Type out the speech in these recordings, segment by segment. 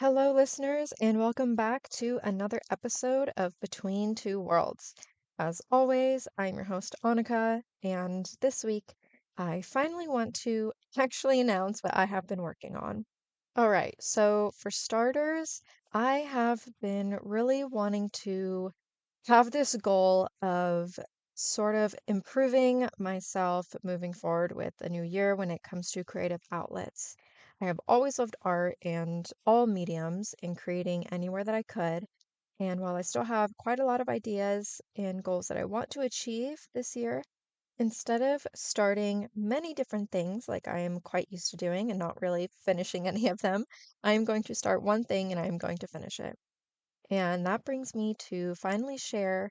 Hello, listeners, and welcome back to another episode of Between Two Worlds. As always, I'm your host, Annika, and this week I finally want to actually announce what I have been working on. All right, so for starters, I have been really wanting to have this goal of sort of improving myself moving forward with a new year when it comes to creative outlets. I have always loved art and all mediums in creating anywhere that I could. And while I still have quite a lot of ideas and goals that I want to achieve this year, instead of starting many different things like I am quite used to doing and not really finishing any of them, I am going to start one thing and I am going to finish it. And that brings me to finally share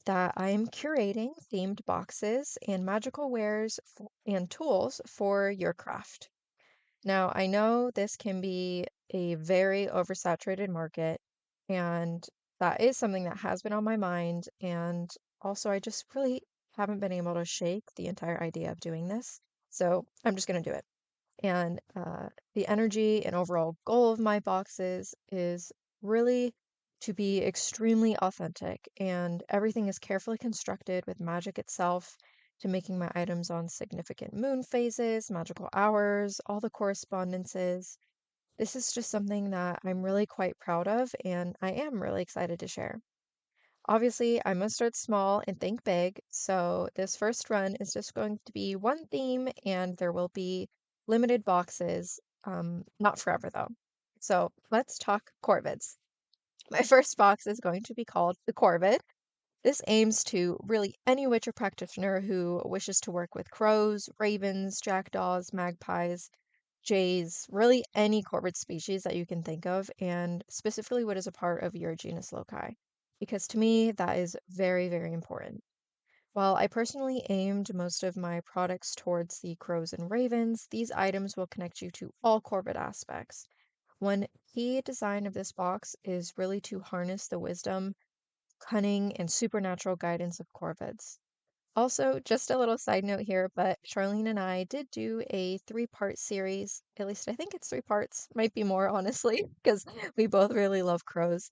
that I am curating themed boxes and magical wares and tools for your craft. Now, I know this can be a very oversaturated market, and that is something that has been on my mind. And also, I just really haven't been able to shake the entire idea of doing this. So I'm just going to do it. And the energy and overall goal of my boxes is really to be extremely authentic, and everything is carefully constructed with magic itself to making my items on significant moon phases, magical hours, all the correspondences. This is just something that I'm really quite proud of, and I am really excited to share. Obviously, I must start small and think big, so this first run is just going to be one theme, and there will be limited boxes, not forever though. So let's talk corvids. My first box is going to be called the corvid. This aims to really any witcher practitioner who wishes to work with crows, ravens, jackdaws, magpies, jays, really any corvid species that you can think of, and specifically what is a part of your genus loci, because to me that is very, very important. While I personally aimed most of my products towards the crows and ravens, these items will connect you to all corvid aspects. One key design of this box is really to harness the wisdom, cunning, and supernatural guidance of corvids. Also, just a little side note here, but Charlene and I did do a three-part series. At least I think it's three parts, might be more, honestly, because we both really love crows.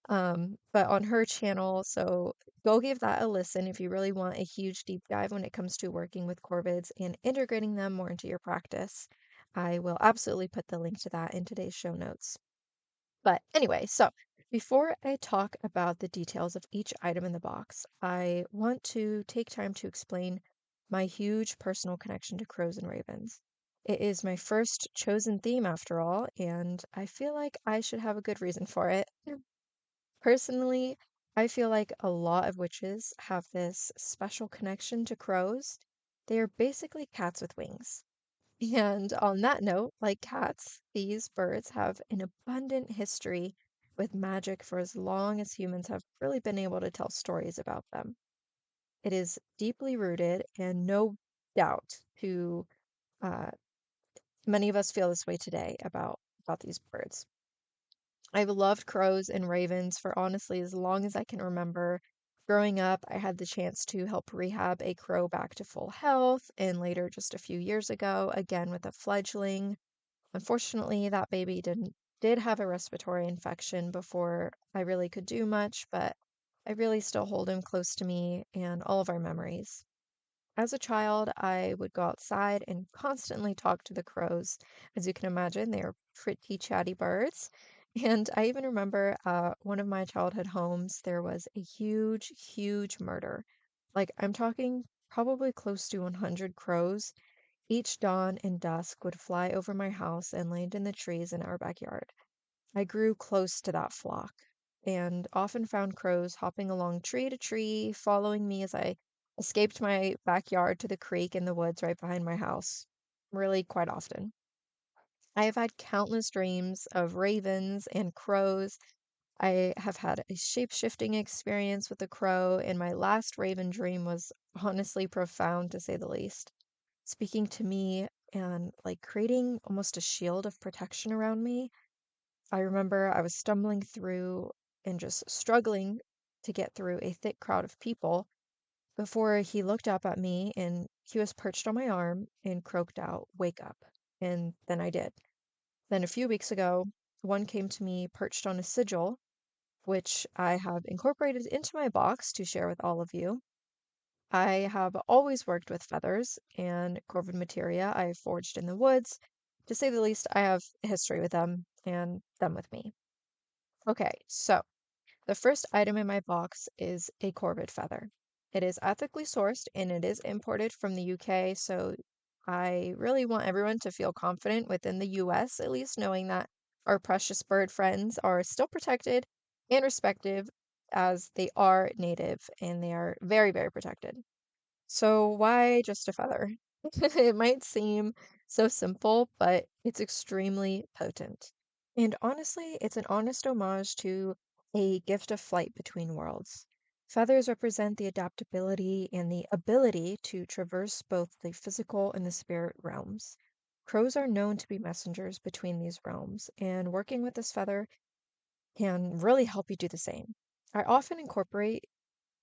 But on her channel, so go give that a listen if you really want a huge deep dive when it comes to working with corvids and integrating them more into your practice. I will absolutely put the link to that in today's show notes. But anyway, so before I talk about the details of each item in the box, I want to take time to explain my huge personal connection to crows and ravens. It is my first chosen theme after all, and I feel like I should have a good reason for it. Personally, I feel like a lot of witches have this special connection to crows. They are basically cats with wings. And on that note, like cats, these birds have an abundant history with magic for as long as humans have really been able to tell stories about them. It is deeply rooted, and no doubt to uh, many of us feel this way today about these birds. I've loved crows and ravens for honestly as long as I can remember. Growing up, I had the chance to help rehab a crow back to full health, and later, just a few years ago, again with a fledgling. Unfortunately, that baby did have a respiratory infection before I really could do much, but I really still hold him close to me and all of our memories. As a child, I would go outside and constantly talk to the crows. As you can imagine, they are pretty chatty birds. And I even remember one of my childhood homes, there was a huge, huge murder. Like, I'm talking probably close to 100 crows. Each dawn and dusk would fly over my house and land in the trees in our backyard. I grew close to that flock and often found crows hopping along tree to tree, following me as I escaped my backyard to the creek in the woods right behind my house. Really, quite often. I have had countless dreams of ravens and crows. I have had a shape-shifting experience with a crow, and my last raven dream was honestly profound to say the least. Speaking to me and like creating almost a shield of protection around me. I remember I was stumbling through and just struggling to get through a thick crowd of people before he looked up at me and he was perched on my arm and croaked out, "Wake up." And then I did. Then a few weeks ago, One came to me perched on a sigil, which I have incorporated into my box to share with all of you. I have always worked with feathers and corvid materia I forged in the woods. To say the least, I have a history with them and them with me. Okay, so the first item in my box is a corvid feather. It is ethically sourced and it is imported from the UK, so I really want everyone to feel confident within the US, at least knowing that our precious bird friends are still protected and respected as they are native and they are very, very protected. So why just a feather? It might seem so simple, but it's extremely potent. And honestly, it's an honest homage to a gift of flight between worlds. Feathers represent the adaptability and the ability to traverse both the physical and the spirit realms. Crows are known to be messengers between these realms, and working with this feather can really help you do the same. I often incorporate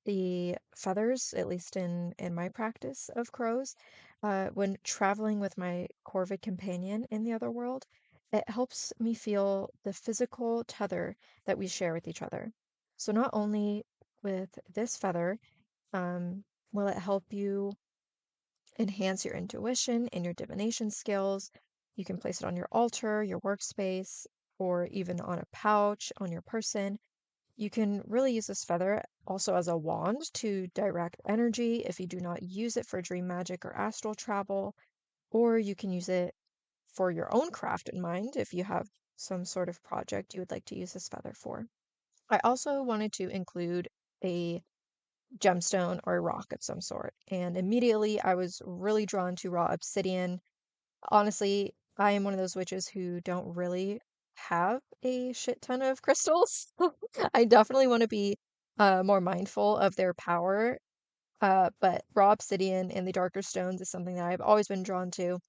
the feathers, at least in my practice of crows, when traveling with my corvid companion in the other world, it helps me feel the physical tether that we share with each other. So not only with this feather, um, will it help you enhance your intuition and your divination skills. You can place it on your altar, your workspace, or even on a pouch on your person. You can really use this feather also as a wand to direct energy if you do not use it for dream magic or astral travel, or you can use it for your own craft in mind if you have some sort of project you would like to use this feather for. I also wanted to include a gemstone or a rock of some sort, and immediately I was really drawn to raw obsidian. Honestly, I am one of those witches who don't really have a shit ton of crystals. I definitely want to be more mindful of their power. But raw obsidian and the darker stones is something that I've always been drawn to.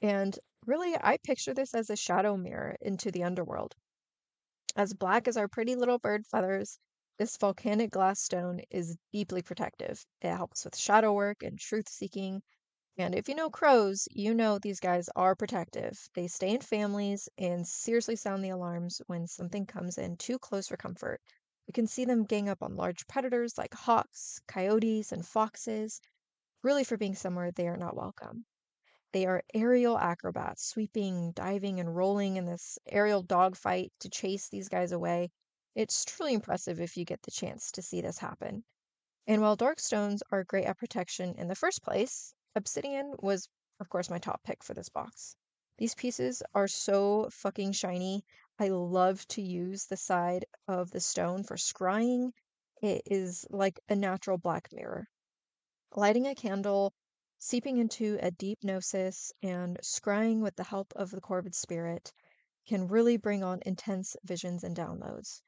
And really, I picture this as a shadow mirror into the underworld. As black as our pretty little bird feathers, this volcanic glass stone is deeply protective. It helps with shadow work and truth seeking, and if you know crows, you know these guys are protective. They stay in families and seriously sound the alarms when something comes in too close for comfort. You can see them gang up on large predators like hawks, coyotes, and foxes, really for being somewhere they are not welcome. They are aerial acrobats, sweeping, diving, and rolling in this aerial dogfight to chase these guys away. It's truly impressive if you get the chance to see this happen. And while dark stones are great at protection in the first place, obsidian was, of course, my top pick for this box. These pieces are so fucking shiny. I love to use the side of the stone for scrying. It is like a natural black mirror. Lighting a candle, seeping into a deep gnosis, and scrying with the help of the corvid spirit can really bring on intense visions and downloads.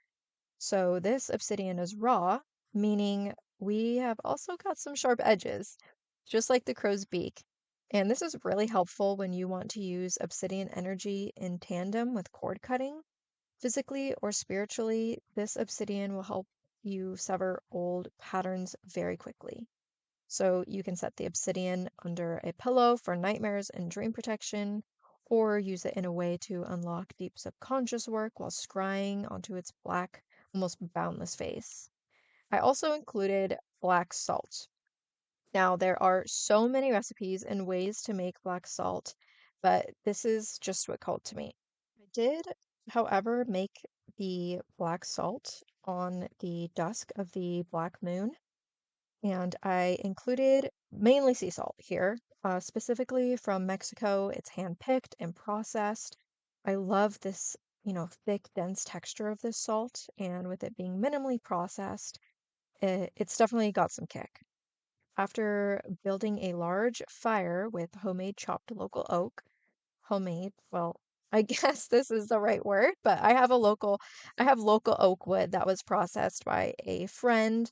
So this obsidian is raw, meaning we have also got some sharp edges, just like the crow's beak. And this is really helpful when you want to use obsidian energy in tandem with cord cutting. Physically or spiritually, this obsidian will help you sever old patterns very quickly. So you can set the obsidian under a pillow for nightmares and dream protection, or use it in a way to unlock deep subconscious work while scrying onto its black, almost boundless face. I also included black salt. Now, there are so many recipes and ways to make black salt, but this is just what called to me. I did, however, make the black salt on the dusk of the black moon, and I included mainly sea salt here, specifically from Mexico. It's hand-picked and processed. I love this, thick, dense texture of this salt, and with it being minimally processed, it's definitely got some kick. After building a large fire with homemade chopped local oak, homemade, well, I guess this is the right word, but I have local oak wood that was processed by a friend,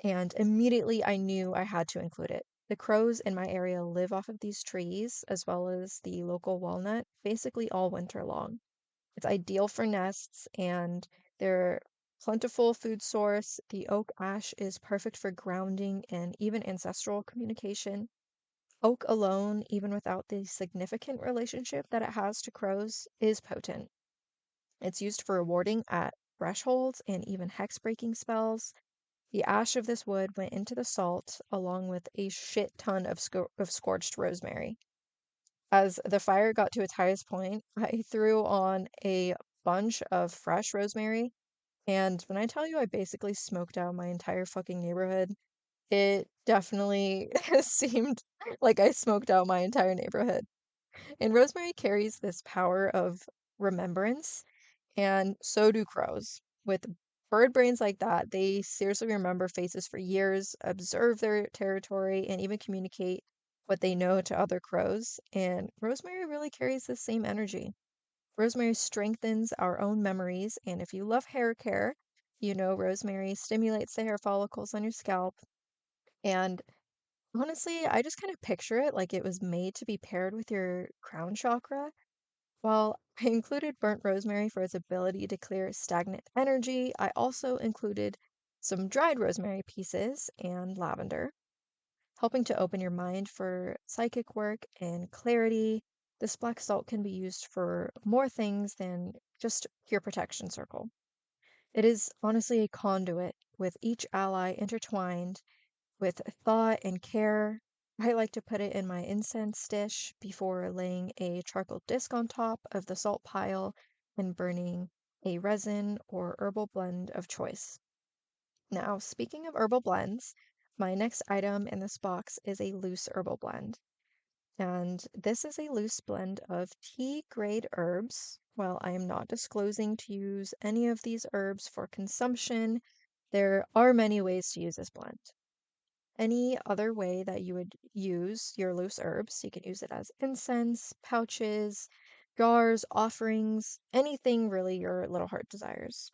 and immediately I knew I had to include it. The crows in my area live off of these trees, as well as the local walnut, basically all winter long. It's ideal for nests, and they're plentiful food source. The oak ash is perfect for grounding and even ancestral communication. Oak alone, even without the significant relationship that it has to crows, is potent. It's used for warding at thresholds and even hex-breaking spells. The ash of this wood went into the salt along with a shit ton of scorched rosemary. As the fire got to its highest point, I threw on a bunch of fresh rosemary, and when I tell you I basically smoked out my entire fucking neighborhood, it definitely seemed like I smoked out my entire neighborhood. And rosemary carries this power of remembrance, and so do crows. With bird brains like that, they seriously remember faces for years, observe their territory, and even communicate what they know to other crows. And rosemary really carries the same energy. Rosemary strengthens our own memories, and if you love hair care, you know rosemary stimulates the hair follicles on your scalp. And honestly, I just kind of picture it like it was made to be paired with your crown chakra. While I included burnt rosemary for its ability to clear stagnant energy, I also included some dried rosemary pieces and lavender, helping to open your mind for psychic work and clarity. This black salt can be used for more things than just pure protection circle. It is honestly a conduit with each ally intertwined with thought and care. I like to put it in my incense dish before laying a charcoal disc on top of the salt pile and burning a resin or herbal blend of choice. Now, speaking of herbal blends, my next item in this box is a loose herbal blend. And this is a loose blend of tea grade herbs. While I am not disclosing to use any of these herbs for consumption, there are many ways to use this blend. Any other way that you would use your loose herbs, you can use it as incense, pouches, jars, offerings, anything really your little heart desires.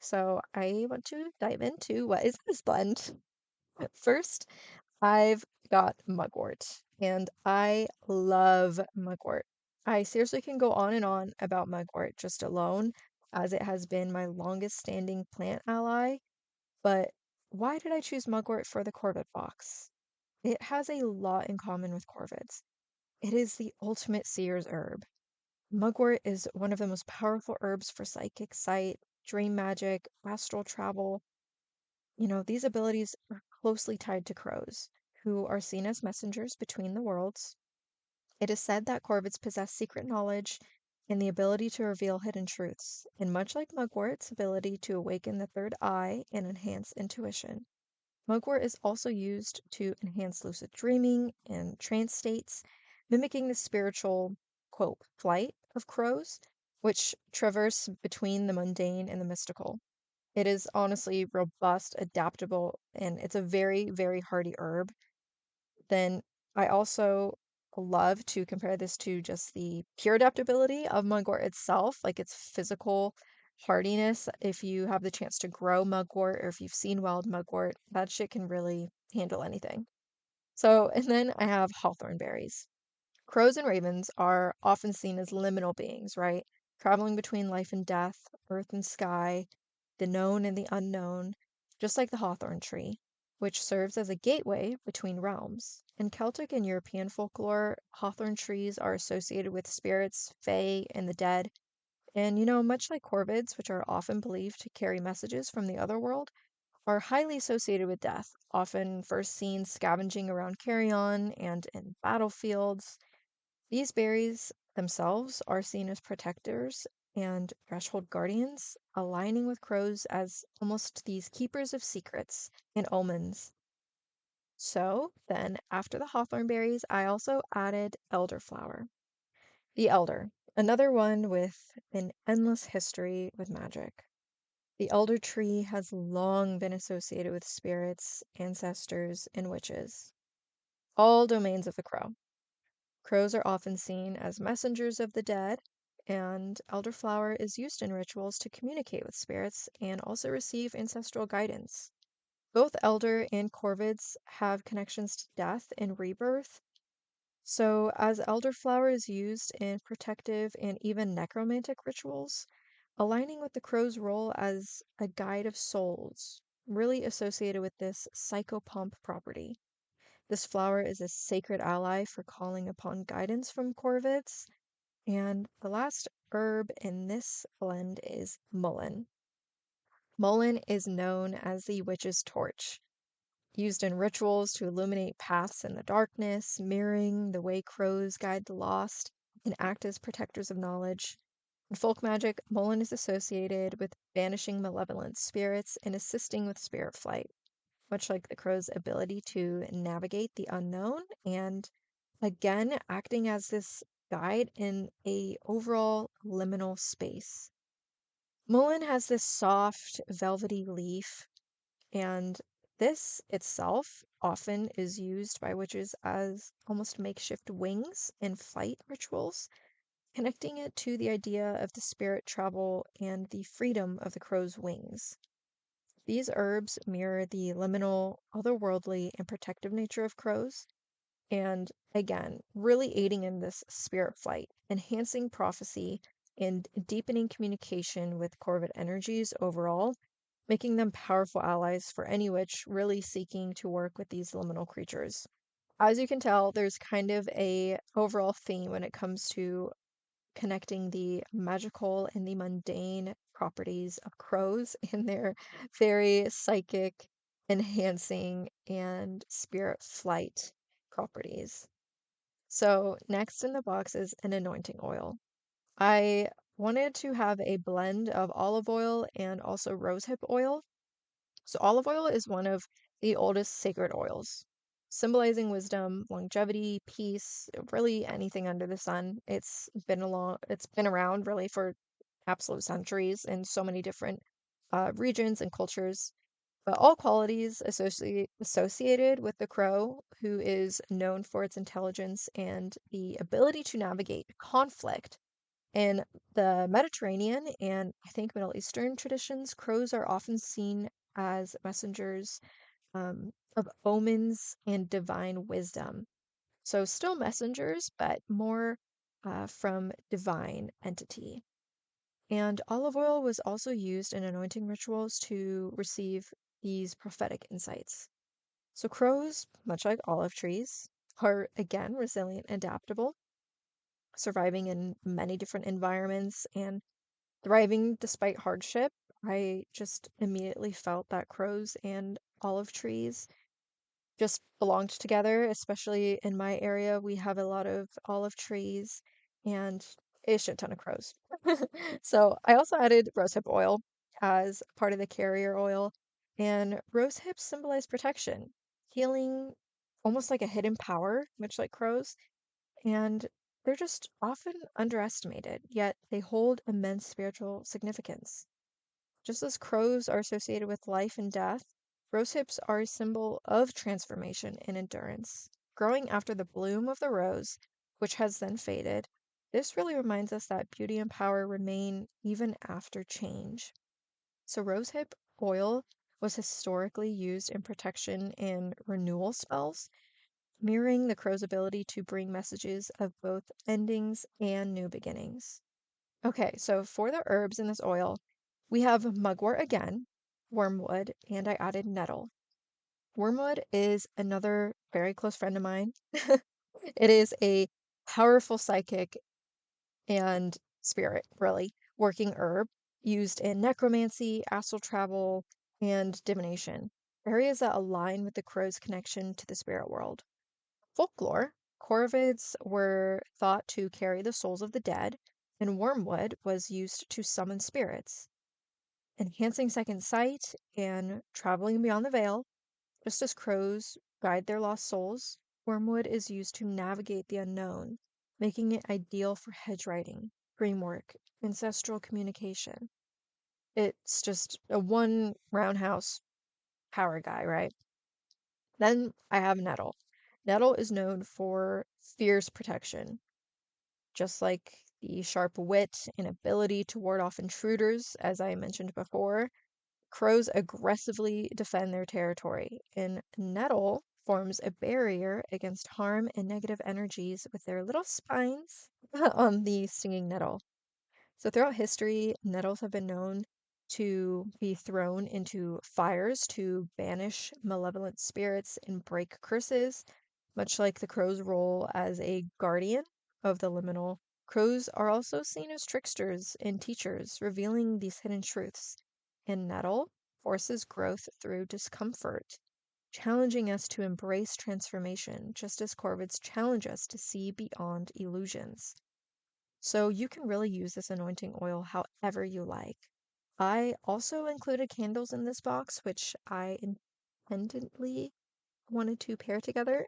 So I want to dive into what is this blend. First, I've got mugwort, and I love mugwort. I seriously can go on and on about mugwort just alone, as it has been my longest standing plant ally. But why did I choose mugwort for the corvid box? It has a lot in common with corvids. It is the ultimate seer's herb. Mugwort is one of the most powerful herbs for psychic sight, dream magic, astral travel. These abilities are closely tied to crows, who are seen as messengers between the worlds. It is said that corvids possess secret knowledge and the ability to reveal hidden truths, and much like mugwort's ability to awaken the third eye and enhance intuition. Mugwort is also used to enhance lucid dreaming and trance states, mimicking the spiritual, quote, flight of crows, which traverse between the mundane and the mystical. It is honestly robust, adaptable, and it's a very, very hardy herb. Then I also love to compare this to just the pure adaptability of mugwort itself, like its physical hardiness. If you have the chance to grow mugwort or if you've seen wild mugwort, that shit can really handle anything. So, and then I have hawthorn berries. Crows and ravens are often seen as liminal beings, right? Traveling between life and death, earth and sky, the known and the unknown, just like the hawthorn tree, which serves as a gateway between realms. In Celtic and European folklore, hawthorn trees are associated with spirits, fae, and the dead. And much like corvids, which are often believed to carry messages from the other world, are highly associated with death, often first seen scavenging around carrion and in battlefields. These berries themselves are seen as protectors and threshold guardians, aligning with crows as almost these keepers of secrets and omens. So then, after the hawthorn berries, I also added elderflower. The elder, another one with an endless history with magic. The elder tree has long been associated with spirits, ancestors, and witches, all domains of the crow. Crows are often seen as messengers of the dead, and elderflower is used in rituals to communicate with spirits and also receive ancestral guidance. Both elder and corvids have connections to death and rebirth. So, as elderflower is used in protective and even necromantic rituals, aligning with the crow's role as a guide of souls, really associated with this psychopomp property. This flower is a sacred ally for calling upon guidance from corvids. And the last herb in this blend is mullein. Mullein is known as the witch's torch, used in rituals to illuminate paths in the darkness, mirroring the way crows guide the lost and act as protectors of knowledge. In folk magic, mullein is associated with banishing malevolent spirits and assisting with spirit flight, much like the crow's ability to navigate the unknown and again acting as this guide in a overall liminal space. Mullein has this soft, velvety leaf, and this itself often is used by witches as almost makeshift wings in flight rituals, connecting it to the idea of the spirit travel and the freedom of the crow's wings. These herbs mirror the liminal, otherworldly, and protective nature of crows, and again, really aiding in this spirit flight, enhancing prophecy and deepening communication with corvid energies overall, making them powerful allies for any witch really seeking to work with these liminal creatures. As you can tell, there's kind of a overall theme when it comes to connecting the magical and the mundane properties of crows and their very psychic, enhancing, and spirit flight properties. So, next in the box is an anointing oil. I wanted to have a blend of olive oil and also rosehip oil. So, olive oil is one of the oldest sacred oils, symbolizing wisdom, longevity, peace, really anything under the sun. It's been around really for absolute centuries in so many different regions and cultures. But all qualities associated with the crow, who is known for its intelligence and the ability to navigate conflict. In the Mediterranean and I think Middle Eastern traditions, crows are often seen as messengers of omens and divine wisdom. So, still messengers, but more from divine entity. And olive oil was also used in anointing rituals to receive these prophetic insights. So, crows, much like olive trees, are again resilient and adaptable, surviving in many different environments and thriving despite hardship. I just immediately felt that crows and olive trees just belonged together, especially in my area. We have a lot of olive trees and a shit ton of crows. So I also added rosehip oil as part of the carrier oil, and rosehips symbolize protection, healing, almost like a hidden power, much like crows, and they're just often underestimated, yet they hold immense spiritual significance. Just as crows are associated with life and death, rosehips are a symbol of transformation and endurance. Growing after the bloom of the rose, which has then faded, this really reminds us that beauty and power remain even after change. So, rosehip oil was historically used in protection and renewal spells, mirroring the crow's ability to bring messages of both endings and new beginnings. Okay, so for the herbs in this oil, we have mugwort again, wormwood, and I added nettle. Wormwood is another very close friend of mine. It is a powerful psychic and spirit, really, working herb used in necromancy, astral travel, and divination, areas that align with the crow's connection to the spirit world. Folklore, corvids were thought to carry the souls of the dead, and wormwood was used to summon spirits, enhancing second sight and traveling beyond the veil. Just as crows guide their lost souls, wormwood is used to navigate the unknown, making it ideal for hedge writing, dream work, ancestral communication. It's just a one roundhouse power guy, right? Then I have nettle. Nettle is known for fierce protection, just like the sharp wit and ability to ward off intruders, as I mentioned before. Crows aggressively defend their territory, and nettle forms a barrier against harm and negative energies with their little spines on the stinging nettle. So, throughout history, nettles have been known to be thrown into fires to banish malevolent spirits and break curses, much like the crow's role as a guardian of the liminal. Crows are also seen as tricksters and teachers, revealing these hidden truths. And nettle forces growth through discomfort, challenging us to embrace transformation, just as corvids challenge us to see beyond illusions. So you can really use this anointing oil however you like. I also included candles in this box, which I independently wanted to pair together,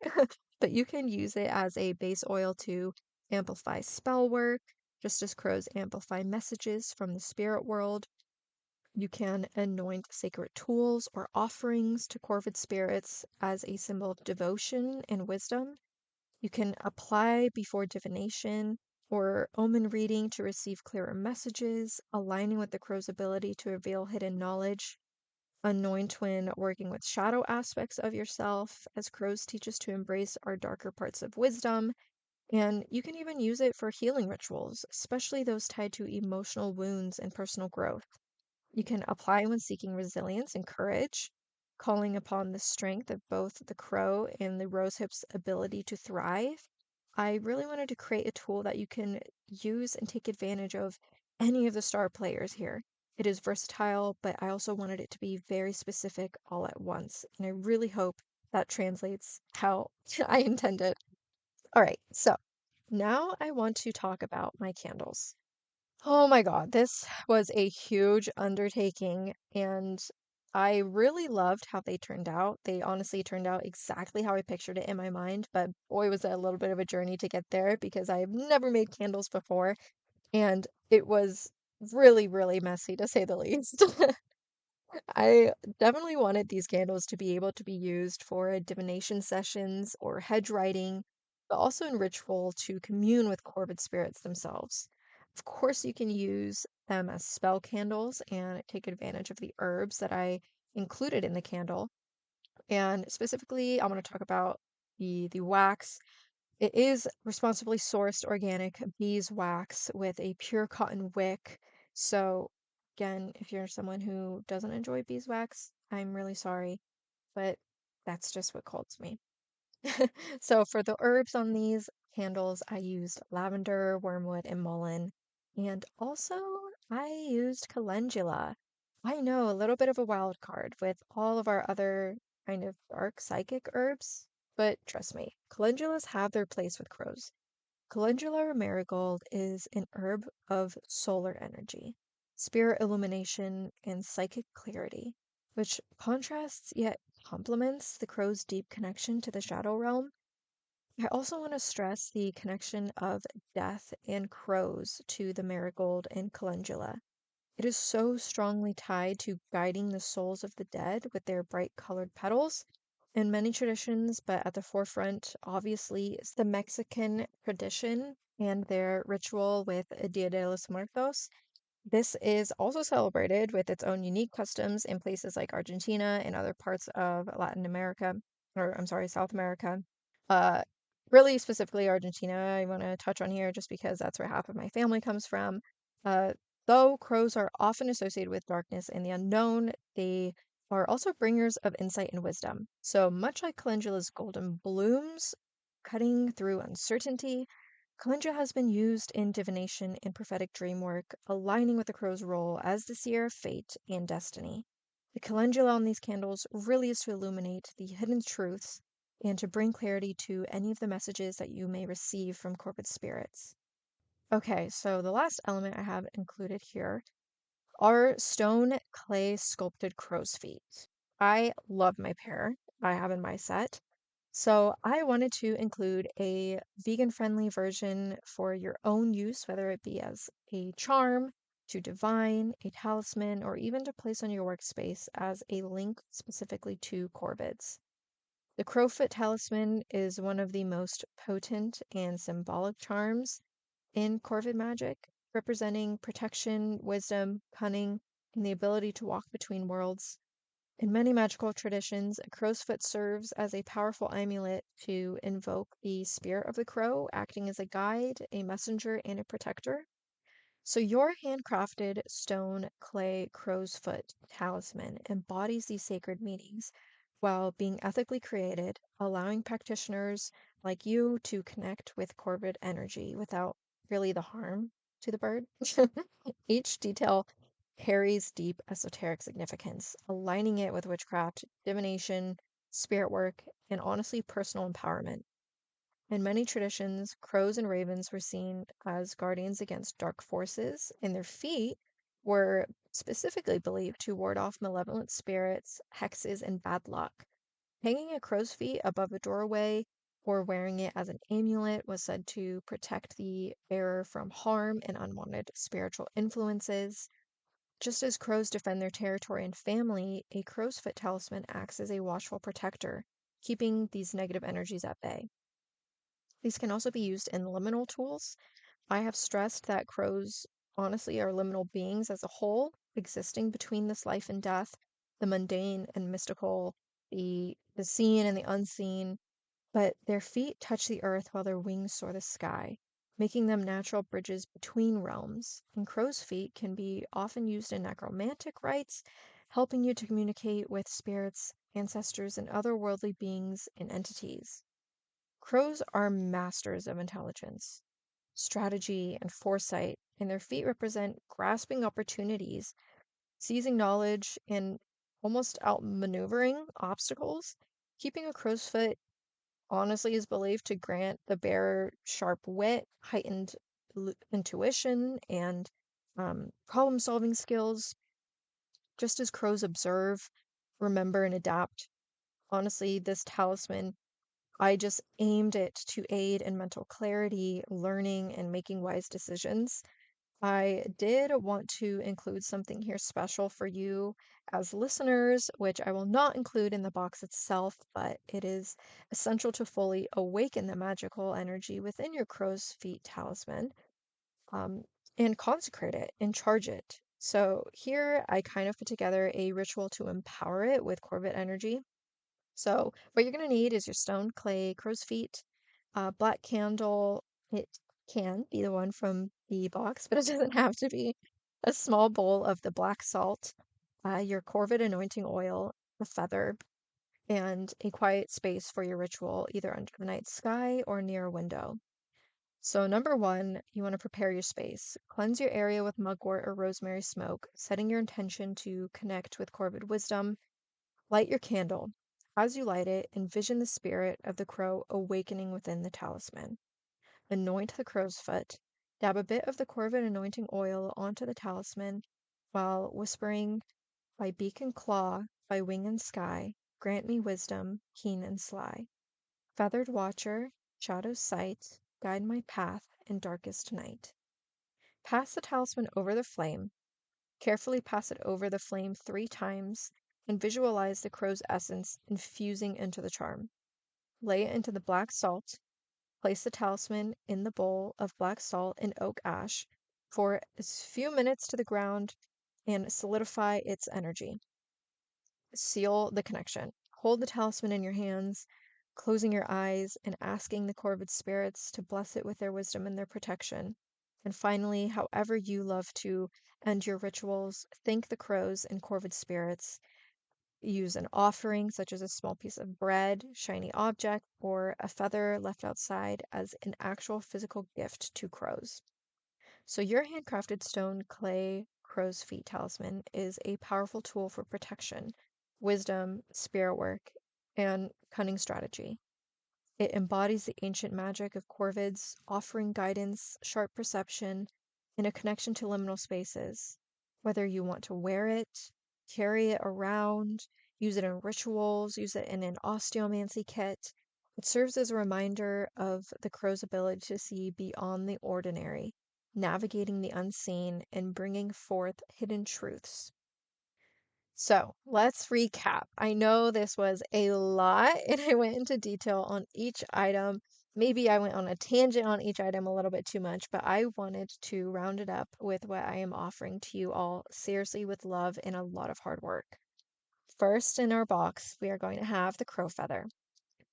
but you can use it as a base oil to amplify spell work, just as crows amplify messages from the spirit world. You can anoint sacred tools or offerings to corvid spirits as a symbol of devotion and wisdom. You can apply before divination or omen reading to receive clearer messages, aligning with the crow's ability to reveal hidden knowledge. Anoint when working with shadow aspects of yourself, as crows teach us to embrace our darker parts of wisdom. And you can even use it for healing rituals, especially those tied to emotional wounds and personal growth. You can apply when seeking resilience and courage, calling upon the strength of both the crow and the rosehip's ability to thrive. I really wanted to create a tool that you can use and take advantage of any of the star players here. It is versatile, but I also wanted it to be very specific all at once, and I really hope that translates how I intended. All right, so now I want to talk about my candles. Oh my God, this was a huge undertaking, and I really loved how they turned out. They honestly turned out exactly how I pictured it in my mind, but boy, was it a little bit of a journey to get there because I have never made candles before, and it was really, really messy to say the least. I definitely wanted these candles to be able to be used for divination sessions or hedge writing, but also in ritual to commune with corvid spirits themselves. Of course, you can use them as spell candles and take advantage of the herbs that I included in the candle. And specifically, I want to talk about the wax. It is responsibly sourced organic beeswax with a pure cotton wick. So, again, if you're someone who doesn't enjoy beeswax, I'm really sorry, but that's just what calls me. So, for the herbs on these candles, I used lavender, wormwood, and mullein. And also, I used calendula. I know, a little bit of a wild card with all of our other kind of dark psychic herbs, but trust me, calendulas have their place with crows. Calendula or marigold is an herb of solar energy, spirit illumination, and psychic clarity, which contrasts yet complements the crow's deep connection to the shadow realm. I also want to stress the connection of death and crows to the marigold and calendula. It is so strongly tied to guiding the souls of the dead with their bright colored petals. In many traditions, but at the forefront, obviously, is the Mexican tradition and their ritual with Dia de los Muertos. This is also celebrated with its own unique customs in places like Argentina and other parts of Latin America, or I'm sorry, South America. Uh, Really specifically Argentina, I want to touch on here just because that's where half of my family comes from. Uh, though crows are often associated with darkness and the unknown, they are also bringers of insight and wisdom. So much like calendula's golden blooms, cutting through uncertainty, calendula has been used in divination and prophetic dream work, aligning with the crow's role as the seer of fate and destiny. The calendula on these candles really is to illuminate the hidden truths and to bring clarity to any of the messages that you may receive from corporate spirits. Okay, so the last element I have included here are stone clay sculpted crow's feet. I love my pair I have in my set. So I wanted to include a vegan-friendly version for your own use, whether it be as a charm, to divine, a talisman, or even to place on your workspace as a link specifically to corvids. The crowfoot talisman is one of the most potent and symbolic charms in corvid magic, representing protection, wisdom, cunning, and the ability to walk between worlds. In many magical traditions, a crow's foot serves as a powerful amulet to invoke the spirit of the crow, acting as a guide, a messenger, and a protector. So, your handcrafted stone clay crow's foot talisman embodies these sacred meanings while being ethically created, allowing practitioners like you to connect with corvid energy without really the harm to the bird. Each detail carries deep esoteric significance, aligning it with witchcraft, divination, spirit work, and honestly personal empowerment. In many traditions, crows and ravens were seen as guardians against dark forces, and their feet were specifically believed to ward off malevolent spirits, hexes, and bad luck. Hanging a crow's feet above a doorway or wearing it as an amulet was said to protect the bearer from harm and unwanted spiritual influences. Just as crows defend their territory and family, a crow's foot talisman acts as a watchful protector, keeping these negative energies at bay. These can also be used in liminal tools. I have stressed that crows honestly are liminal beings as a whole, existing between this life and death, the mundane and mystical, the seen and the unseen, but their feet touch the earth while their wings soar the sky, making them natural bridges between realms. And crow's feet can be often used in necromantic rites, helping you to communicate with spirits, ancestors, and other worldly beings and entities. Crows are masters of intelligence, strategy, and foresight, and their feet represent grasping opportunities, seizing knowledge, and almost outmaneuvering obstacles. Keeping a crow's foot honestly is believed to grant the bearer sharp wit, heightened intuition, and problem solving skills. Just as crows observe, remember, and adapt, honestly, this talisman, I just aimed it to aid in mental clarity, learning, and making wise decisions. I did want to include something here special for you as listeners, which I will not include in the box itself, but it is essential to fully awaken the magical energy within your crow's feet talisman, um, and consecrate it and charge it. So here I kind of put together a ritual to empower it with corvid energy. So what you're going to need is your stone, clay, crow's feet, black candle. It can be the one from the box, but it doesn't have to be. A small bowl of the black salt, your corvid anointing oil, a feather, and a quiet space for your ritual, either under the night sky or near a window. So number one, you want to prepare your space. Cleanse your area with mugwort or rosemary smoke, setting your intention to connect with corvid wisdom. Light your candle. As you light it, envision the spirit of the crow awakening within the talisman. Anoint the crow's foot. Dab a bit of the corvid anointing oil onto the talisman while whispering, by beak and claw, by wing and sky, grant me wisdom, keen and sly. Feathered watcher, shadow's sight, guide my path in darkest night. Pass the talisman over the flame. Carefully pass it over the flame 3 times and visualize the crow's essence infusing into the charm. Lay it into the black salt. Place the talisman in the bowl of black salt and oak ash for a few minutes to the ground and solidify its energy. Seal the connection. Hold the talisman in your hands, closing your eyes and asking the corvid spirits to bless it with their wisdom and their protection. And finally, however you love to end your rituals, thank the crows and corvid spirits. Use an offering, such as a small piece of bread, shiny object, or a feather left outside as an actual physical gift to crows. So your handcrafted stone, clay, crow's feet talisman is a powerful tool for protection, wisdom, spirit work, and cunning strategy. It embodies the ancient magic of corvids, offering guidance, sharp perception, and a connection to liminal spaces. Whether you want to wear it, carry it around, use it in rituals, use it in an osteomancy kit, it serves as a reminder of the crow's ability to see beyond the ordinary, navigating the unseen, and bringing forth hidden truths. So let's recap. I know this was a lot and I went into detail on each item. Maybe I went on a tangent on each item a little bit too much, but I wanted to round it up with what I am offering to you all seriously with love and a lot of hard work. First in our box, we are going to have the crow feather,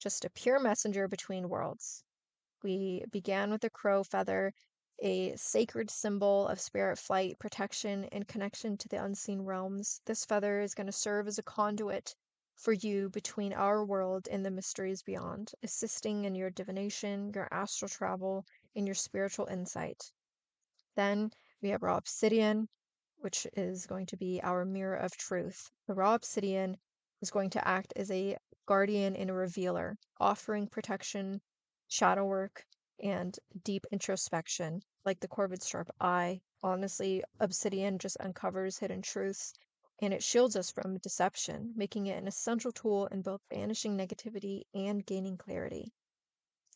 just a pure messenger between worlds. We began with the crow feather, a sacred symbol of spirit flight, protection, and connection to the unseen realms. This feather is going to serve as a conduit for you between our world and the mysteries beyond, assisting in your divination, your astral travel, and your spiritual insight. Then we have raw obsidian, which is going to be our mirror of truth. The raw obsidian is going to act as a guardian and a revealer, offering protection, shadow work, and deep introspection, like the corvid's sharp eye. Honestly, obsidian just uncovers hidden truths and it shields us from deception, making it an essential tool in both banishing negativity and gaining clarity.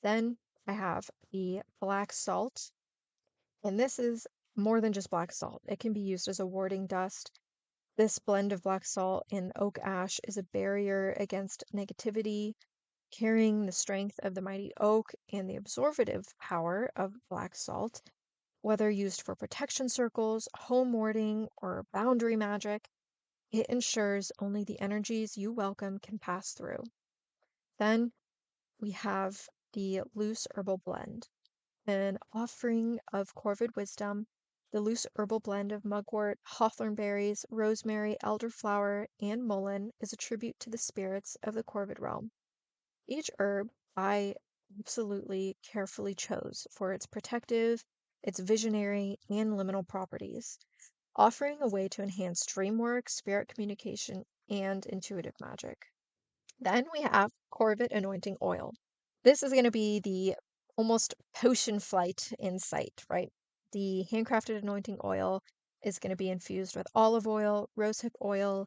Then I have the black salt, and this is more than just black salt. It can be used as a warding dust. This blend of black salt and oak ash is a barrier against negativity, carrying the strength of the mighty oak and the absorptive power of black salt. Whether used for protection circles, home warding, or boundary magic, it ensures only the energies you welcome can pass through. Then we have the loose herbal blend, an offering of corvid wisdom. The loose herbal blend of mugwort, hawthorn berries, rosemary, elderflower, and mullein is a tribute to the spirits of the corvid realm. Each herb I absolutely carefully chose for its protective, its visionary, and liminal properties, offering a way to enhance dream work, spirit communication, and intuitive magic. Then we have corvid anointing oil. This is going to be the almost potion flight in sight, right? The handcrafted anointing oil is going to be infused with olive oil, rosehip oil,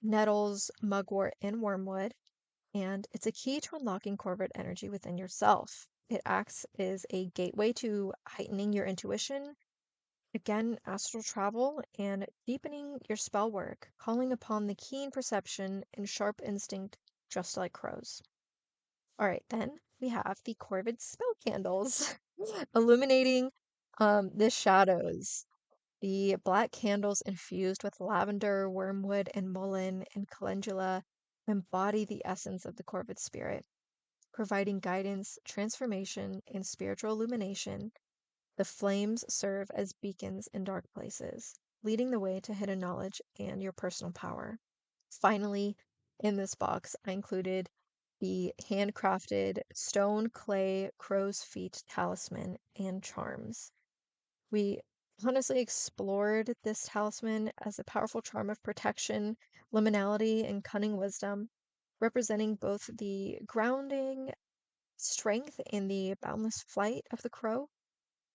nettles, mugwort, and wormwood, and it's a key to unlocking corvid energy within yourself. It acts as a gateway to heightening your intuition, again, astral travel, and deepening your spell work, calling upon the keen perception and sharp instinct just like crows. All right, then we have the corvid spell candles, illuminating the shadows. The black candles infused with lavender, wormwood, and mullein and calendula embody the essence of the corvid spirit, providing guidance, transformation, and spiritual illumination. The flames serve as beacons in dark places, leading the way to hidden knowledge and your personal power. Finally, in this box, I included the handcrafted stone clay crow's feet talisman and charms. We honestly explored this talisman as a powerful charm of protection, liminality, and cunning wisdom, representing both the grounding strength and the boundless flight of the crow.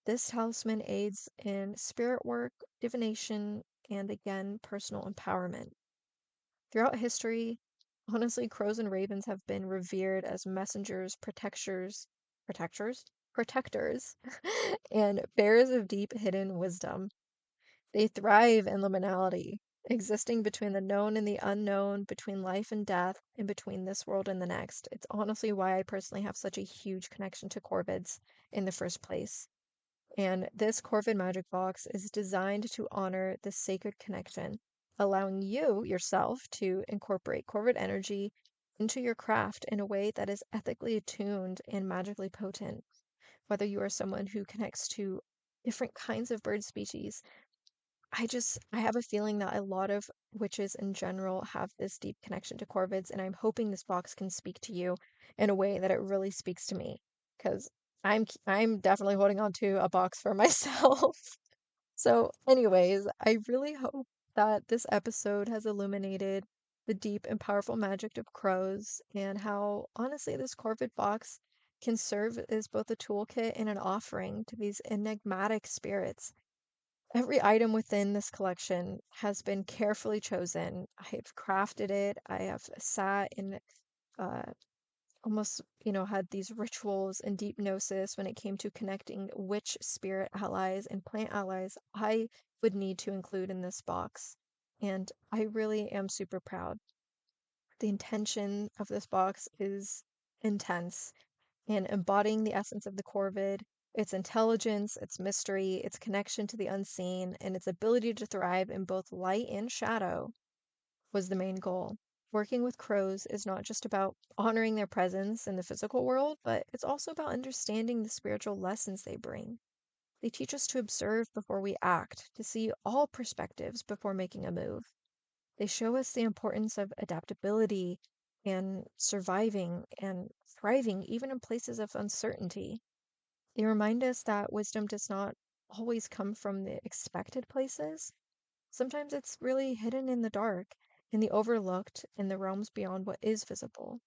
This talisman aids in spirit work, divination, and again, personal empowerment. Throughout history, honestly, crows and ravens have been revered as messengers, protectors, and bearers of deep hidden wisdom. They thrive in liminality, existing between the known and the unknown, between life and death, and between this world and the next. It's honestly why I personally have such a huge connection to corvids in the first place. And this Corvid Magic Box is designed to honor this sacred connection, allowing you yourself to incorporate Corvid energy into your craft in a way that is ethically attuned and magically potent. Whether you are someone who connects to different kinds of bird species, I have a feeling that a lot of witches in general have this deep connection to corvids, and I'm hoping this box can speak to you in a way that it really speaks to me, because I'm definitely holding on to a box for myself. So, anyways, I really hope that this episode has illuminated the deep and powerful magic of crows and how honestly this corvid box can serve as both a toolkit and an offering to these enigmatic spirits. Every item within this collection has been carefully chosen. I have crafted it. I have sat and uh, almost, had these rituals and deep gnosis when it came to connecting which spirit allies and plant allies I would need to include in this box. And I really am super proud. The intention of this box is intense and embodying the essence of the corvid, its intelligence, its mystery, its connection to the unseen, and its ability to thrive in both light and shadow was the main goal. Working with crows is not just about honoring their presence in the physical world, but it's also about understanding the spiritual lessons they bring. They teach us to observe before we act, to see all perspectives before making a move. They show us the importance of adaptability and surviving and thriving even in places of uncertainty. They remind us that wisdom does not always come from the expected places. Sometimes it's really hidden in the dark, in the overlooked, in the realms beyond what is visible.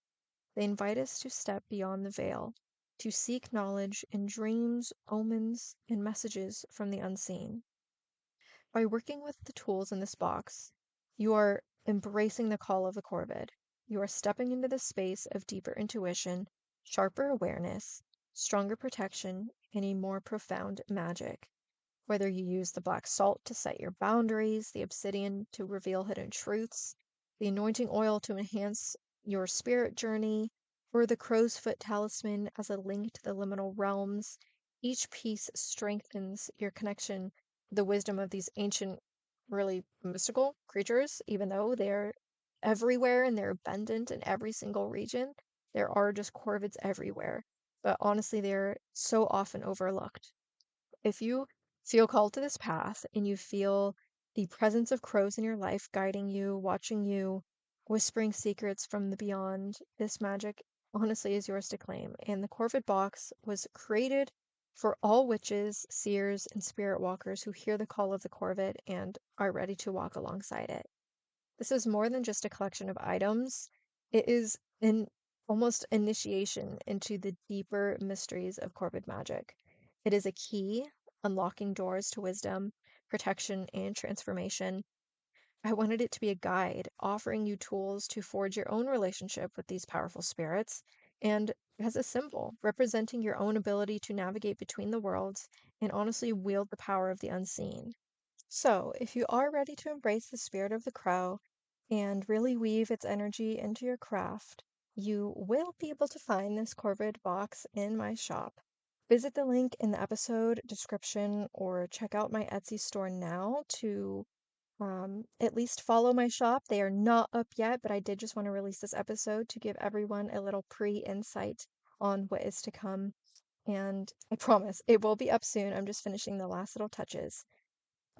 They invite us to step beyond the veil, to seek knowledge in dreams, omens, and messages from the unseen. By working with the tools in this box, you are embracing the call of the corvid. You are stepping into the space of deeper intuition, sharper awareness, stronger protection, and a more profound magic. Whether you use the black salt to set your boundaries, the obsidian to reveal hidden truths, the anointing oil to enhance your spirit journey, or the crow's foot talisman as a link to the liminal realms, each piece strengthens your connection to the wisdom of these ancient, really mystical creatures, even though they're everywhere and they're abundant in every single region. There are just corvids everywhere, but honestly, they're so often overlooked. If you feel called to this path and you feel the presence of crows in your life guiding you, watching you, whispering secrets from the beyond, this magic honestly is yours to claim. And the Corvid box was created for all witches, seers, and spirit walkers who hear the call of the Corvid and are ready to walk alongside it. This is more than just a collection of items. It is an almost initiation into the deeper mysteries of Corvid magic. It is a key unlocking doors to wisdom, protection, and transformation. I wanted it to be a guide, offering you tools to forge your own relationship with these powerful spirits, and as a symbol, representing your own ability to navigate between the worlds and honestly wield the power of the unseen. So, if you are ready to embrace the spirit of the crow and really weave its energy into your craft, you will be able to find this Corvid box in my shop. Visit the link in the episode description or check out my Etsy store now to at least follow my shop. They are not up yet, but I did just want to release this episode to give everyone a little pre insight on what is to come. And I promise it will be up soon. I'm just finishing the last little touches.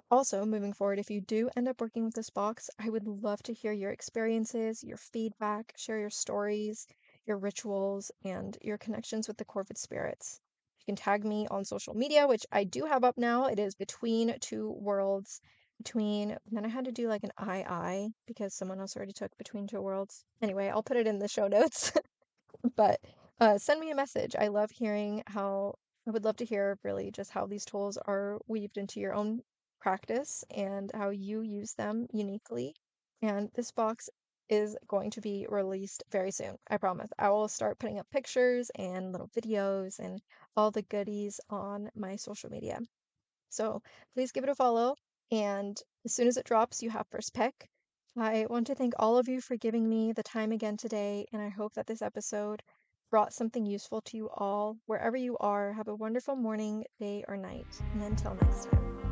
Also, moving forward, if you do end up working with this box, I would love to hear your experiences, your feedback, share your stories, your rituals, and your connections with the Corvid spirits. You can tag me on social media, which I do have up now. It is Between Two Worlds. And then I had to do like an II because someone else already took Between Two Worlds. Anyway, I'll put it in the show notes. But send me a message. I would love to hear really just how these tools are weaved into your own practice and how you use them uniquely. And this box is going to be released very soon. I promise. I will start putting up pictures and little videos and all the goodies on my social media. So please give it a follow. And as soon as it drops, you have first pick. I want to thank all of you for giving me the time again today, and I hope that this episode brought something useful to you all. Wherever you are, have a wonderful morning, day, or night. And until next time.